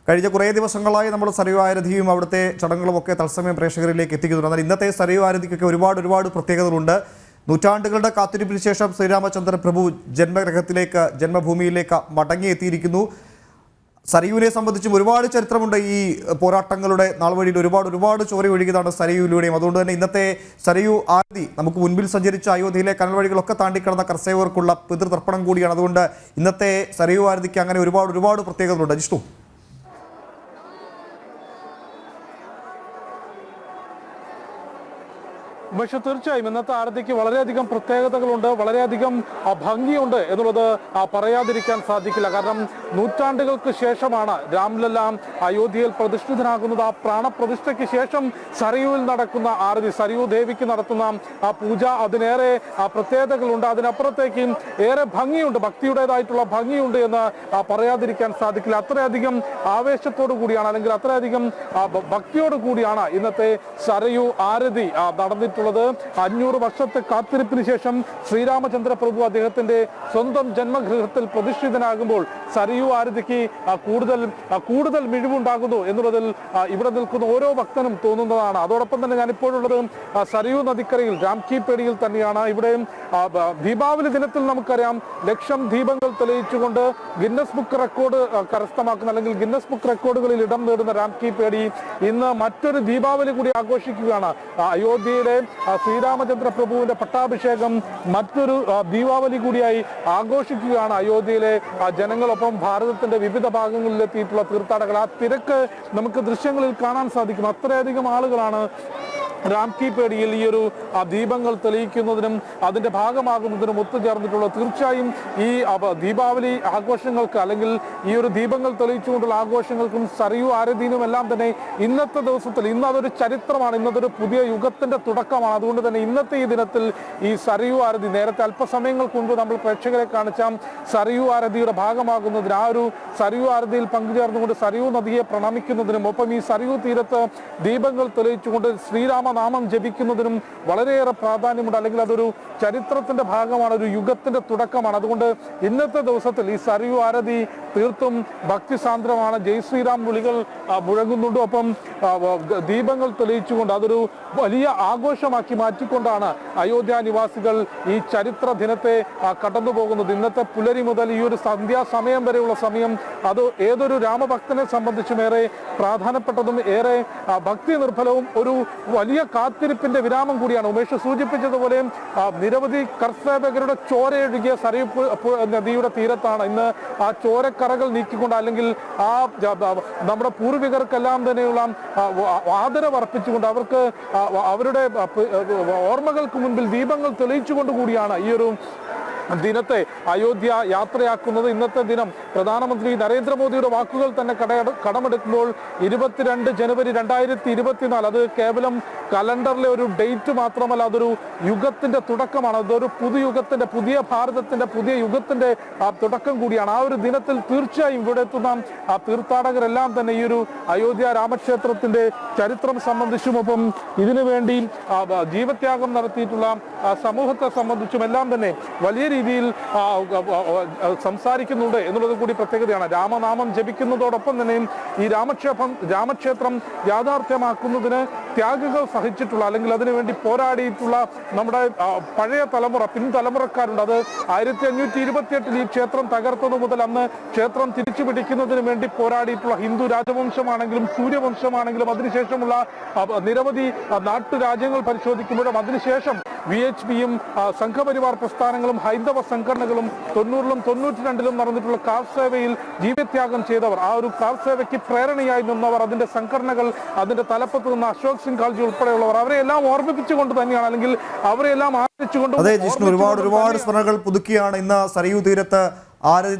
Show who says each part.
Speaker 1: കഴിഞ്ഞ കുറേ ദിവസങ്ങളായി നമ്മൾ സരയൂ ആരതിയും അവിടുത്തെ ചടങ്ങുകളുമൊക്കെ തത്സമയം പ്രേക്ഷകരിലേക്ക് എത്തിക്കുന്നുണ്ട്. എന്നാൽ ഇന്നത്തെ സരയൂ ആരതിക്കൊക്കെ ഒരുപാട് പ്രത്യേകതകളുണ്ട്. നൂറ്റാണ്ടുകളുടെ കാത്തിരിപ്പിന് ശേഷം ശ്രീരാമചന്ദ്ര പ്രഭു ജന്മഭൂമിയിലേക്ക് മടങ്ങിയെത്തിയിരിക്കുന്നു. സരയൂവിനെ സംബന്ധിച്ചും ഒരുപാട് ചരിത്രമുണ്ട്. ഈ പോരാട്ടങ്ങളുടെ നാൾവഴിയിൽ ഒരുപാട് ചോര ഒഴുകിയതാണ് സരയൂവിലൂടെയും. അതുകൊണ്ട് തന്നെ ഇന്നത്തെ സരയൂ ആരതി നമുക്ക് മുൻപിൽ സഞ്ചരിച്ച അയോധ്യയിലെ കനൽ വഴികളൊക്കെ താണ്ടിക്കിടന്ന കർഷകർക്കുള്ള പിതൃതർപ്പണം കൂടിയാണ്. അതുകൊണ്ട് ഇന്നത്തെ സരയൂ ആരതിക്ക് അങ്ങനെ ഒരുപാട് പ്രത്യേകതകളുണ്ട്. ജിഷ്ണു,
Speaker 2: പക്ഷെ തീർച്ചയായും ഇന്നത്തെ ആരതിക്ക് വളരെയധികം പ്രത്യേകതകളുണ്ട്, വളരെയധികം ഭംഗിയുണ്ട് എന്നുള്ളത് പറയാതിരിക്കാൻ സാധിക്കില്ല. കാരണം നൂറ്റാണ്ടുകൾക്ക് ശേഷമാണ് രാംലല്ല അയോധ്യയിൽ പ്രതിഷ്ഠിതനാകുന്നത്. ആ പ്രാണപ്രതിഷ്ഠയ്ക്ക് ശേഷം സരയൂവിൽ നടക്കുന്ന ആരതി, സരയൂ ദേവിക്ക് നടത്തുന്ന ആ പൂജ, അതിനേറെ പ്രത്യേകതകളുണ്ട്. അതിനപ്പുറത്തേക്കും ഏറെ ഭംഗിയുണ്ട്, ഭക്തിയുടേതായിട്ടുള്ള ഭംഗിയുണ്ട് എന്ന് പറയാതിരിക്കാൻ സാധിക്കില്ല. അത്രയധികം ആവേശത്തോടു കൂടിയാണ്, അല്ലെങ്കിൽ അത്രയധികം ഭക്തിയോടു കൂടിയാണ് ഇന്നത്തെ സരയൂ ആരതി നടന്നിട്ടുള്ളത്. 500 വർഷത്തെ കാത്തിരിപ്പിന് ശേഷം ശ്രീരാമചന്ദ്ര പ്രഭു അദ്ദേഹത്തിന്റെ സ്വന്തം ജന്മഗൃഹത്തിൽ പ്രതിഷ്ഠിതനാകുമ്പോൾ സരയൂ ആരതിക്ക് കൂടുതൽ മിഴിവുണ്ടാകുന്നു എന്നുള്ളതിൽ ഇവിടെ നിൽക്കുന്ന ഓരോ ഭക്തനും തോന്നുന്നതാണ്. അതോടൊപ്പം തന്നെ ഞാനിപ്പോഴുള്ളത് സരയൂ നദിക്കരയിൽ രാംകി പേടിയിൽ തന്നെയാണ്. ഇവിടെ ദീപാവലി ദിനത്തിൽ നമുക്കറിയാം 1,00,000 ദീപങ്ങൾ തെളിയിച്ചുകൊണ്ട് ഗിന്നസ് ബുക്ക് റെക്കോർഡ് കരസ്ഥമാക്കുന്ന, അല്ലെങ്കിൽ ഗിന്നസ് ബുക്ക് റെക്കോർഡുകളിൽ ഇടം നേടുന്ന രാംകി പേടി ഇന്ന് മറ്റൊരു ദീപാവലി കൂടി ആഘോഷിക്കുകയാണ്. അയോധ്യയിലെ ശ്രീരാമചന്ദ്ര പ്രഭുവിന്റെ പട്ടാഭിഷേകം മറ്റൊരു ദീപാവലി കൂടിയായി ആഘോഷിക്കുകയാണ് അയോധ്യയിലെ ജനങ്ങളൊപ്പം ഭാരതത്തിന്റെ വിവിധ ഭാഗങ്ങളിലെത്തിയിട്ടുള്ള തീർത്ഥാടകർ. ആ തിരക്ക് നമുക്ക് ദൃശ്യങ്ങളിൽ കാണാൻ സാധിക്കും. അത്രയധികം ആളുകളാണ് രാംകി പേടിയിൽ ഈ ഒരു ദീപങ്ങൾ തെളിയിക്കുന്നതിനും അതിന്റെ ഭാഗമാകുന്നതിനും ഒത്തുചേർന്നിട്ടുള്ളത്. തീർച്ചയായും ഈ ദീപാവലി ആഘോഷങ്ങൾക്ക്, അല്ലെങ്കിൽ ഈ ഒരു ദീപങ്ങൾ തെളിയിച്ചുകൊണ്ടുള്ള ആഘോഷങ്ങൾക്കും സരയൂ ആരതിനും എല്ലാം തന്നെ ഇന്നത്തെ ദിവസത്തിൽ, ഇന്ന് അതൊരു ചരിത്രമാണ്, ഇന്നതൊരു പുതിയ യുഗത്തിന്റെ തുടക്കമാണ്. അതുകൊണ്ട് തന്നെ ഇന്നത്തെ ഈ ദിനത്തിൽ ഈ സരയൂ ആരതി, നേരത്തെ അല്പസമയങ്ങൾക്ക് മുൻപ് നമ്മൾ പ്രേക്ഷകരെ കാണിച്ച സരയൂ ആരതിയുടെ ഭാഗമാകുന്നതിന്, ആ ഒരു സരയൂ ആരതിയിൽ പങ്കുചേർന്നുകൊണ്ട് സരയൂ നദിയെ പ്രണമിക്കുന്നതിനും ഒപ്പം ഈ സരയൂ തീരത്ത് ദീപങ്ങൾ തെളിയിച്ചുകൊണ്ട് ശ്രീരാമനാമം ജപിക്കുന്നതിനും വളരെയേറെ പ്രാധാന്യമുണ്ട്, അല്ലെങ്കിൽ അതൊരു ചരിത്രത്തിന്റെ ഭാഗമാണ്, ഒരു യുഗത്തിന്റെ തുടക്കമാണ്. അതുകൊണ്ട് ഇന്നത്തെ ദിവസത്തിൽ ഈ സരയൂ ആരതി തീർത്തും ഭക്തിസാന്ദ്രമാണ്. ജയ് ശ്രീറാം വിളികൾ മുഴങ്ങുന്നുണ്ട്. ഒപ്പം ദീപങ്ങൾ തെളിയിച്ചുകൊണ്ട് അതൊരു വലിയ ആഘോഷമാക്കി മാറ്റിക്കൊണ്ടാണ് അയോധ്യ നിവാസികൾ ഈ ചരിത്ര ദിനത്തെ കടന്നു പോകുന്നത്. ഇന്നത്തെ പുലരി മുതൽ ഈ ഒരു സന്ധ്യാസമയം വരെയുള്ള സമയം അത് ഏതൊരു രാമഭക്തനെ സംബന്ധിച്ചും ഏറെ പ്രാധാന്യപ്പെട്ടതും ഏറെ ഭക്തി നിർഭലവും ഒരു വലിയ കാത്തിരിപ്പിന്റെ വിരാമം കൂടിയാണ്. ഉമേഷ് സൂചിപ്പിച്ചതുപോലെ നിരവധി കർഷകരുടെ ചോരയൊഴുകിയ സരയൂ നദിയുടെ തീരത്താണ് ഇന്ന് ആ ചോരക്കറകൾ നീക്കിക്കൊണ്ട്, അല്ലെങ്കിൽ ആ നമ്മുടെ പൂർവികർക്കെല്ലാം തന്നെയുള്ള ആദരവ് അർപ്പിച്ചുകൊണ്ട് അവർക്ക് അവരുടെ ഓർമ്മകൾക്ക് മുൻപിൽ ദീപങ്ങൾ തെളിയിച്ചുകൊണ്ട് കൂടിയാണ് ഈ ഒരു ദിനത്തെ അയോധ്യ യാത്രയാക്കുന്നത്. ഇന്നത്തെ ദിനം പ്രധാനമന്ത്രി നരേന്ദ്രമോദിയുടെ വാക്കുകൾ തന്നെ കടമെടുക്കുമ്പോൾ 22 ജനുവരി 2024 അത് കേവലം കലണ്ടറിലെ ഒരു ഡേറ്റ് മാത്രമല്ല, അതൊരു യുഗത്തിന്റെ തുടക്കമാണ്. അതൊരു പുതുയുഗത്തിന്റെ, പുതിയ ഭാരതത്തിന്റെ, പുതിയ യുഗത്തിന്റെ തുടക്കം കൂടിയാണ്. ആ ഒരു ദിനത്തിൽ തീർച്ചയായും ഇവിടെ എത്തുന്ന തീർത്ഥാടകരെല്ലാം തന്നെ ഈ ഒരു അയോധ്യ രാമക്ഷേത്രത്തിന്റെ ചരിത്രം സംബന്ധിച്ചും ഒപ്പം ഇതിനു വേണ്ടി ജീവത്യാഗം നടത്തിയിട്ടുള്ള സമൂഹത്തെ സംബന്ധിച്ചും എല്ലാം തന്നെ വലിയ രീതിയിൽ സംസാരിക്കുന്നുണ്ട് എന്നുള്ളത് കൂടി പ്രത്യേകതയാണ്. രാമനാമം ജപിക്കുന്നതോടൊപ്പം തന്നെയും ഈ രാമക്ഷേത്രം യാഥാർത്ഥ്യമാക്കുന്നതിന് ത്യാഗങ്ങൾ സഹിച്ചിട്ടുള്ള, അല്ലെങ്കിൽ അതിനുവേണ്ടി പോരാടിയിട്ടുള്ള നമ്മുടെ പഴയ തലമുറ, പിൻതലമുറക്കാരുണ്ട്. അത് 1528 ഈ ക്ഷേത്രം തകർത്തത് മുതൽ അന്ന് ക്ഷേത്രം തിരിച്ചു പിടിക്കുന്നതിന് വേണ്ടി പോരാടിയിട്ടുള്ള ഹിന്ദു രാജവംശമാണെങ്കിലും സൂര്യവംശമാണെങ്കിലും അതിനുശേഷമുള്ള നിരവധി നാട്ടുരാജ്യങ്ങൾ പരിശോധിക്കുമ്പോഴും അതിനുശേഷം VHPയും സംഘപരിവാർ പ്രസ്ഥാനങ്ങളും ഹൈന്ദവ സംഘടനകളും 90ലും 92ലും നടന്നിട്ടുള്ള കാർസേവയിൽ ജീവത്യാഗം ചെയ്തവർ, ആ ഒരു കാർസേവയ്ക്ക് പ്രേരണയായി നിന്നവർ, അതിന്റെ സംഘടനകൾ, അതിന്റെ തലപ്പത്ത് നിന്ന് അശോക് സിൻഹാൽജി ഉൾപ്പെടെയുള്ളവർ, അവരെല്ലാം ഓർമ്മിപ്പിച്ചുകൊണ്ട് തന്നെയാണ്, അല്ലെങ്കിൽ അവരെല്ലാം ആദരിച്ചുകൊണ്ട്.
Speaker 1: അതെ ജിഷ്ണു, ഒരുപാട് സ്മരണകൾ പുതുക്കിയാണ് ഇന്ന് സരയൂ തീരത്ത് ആരതി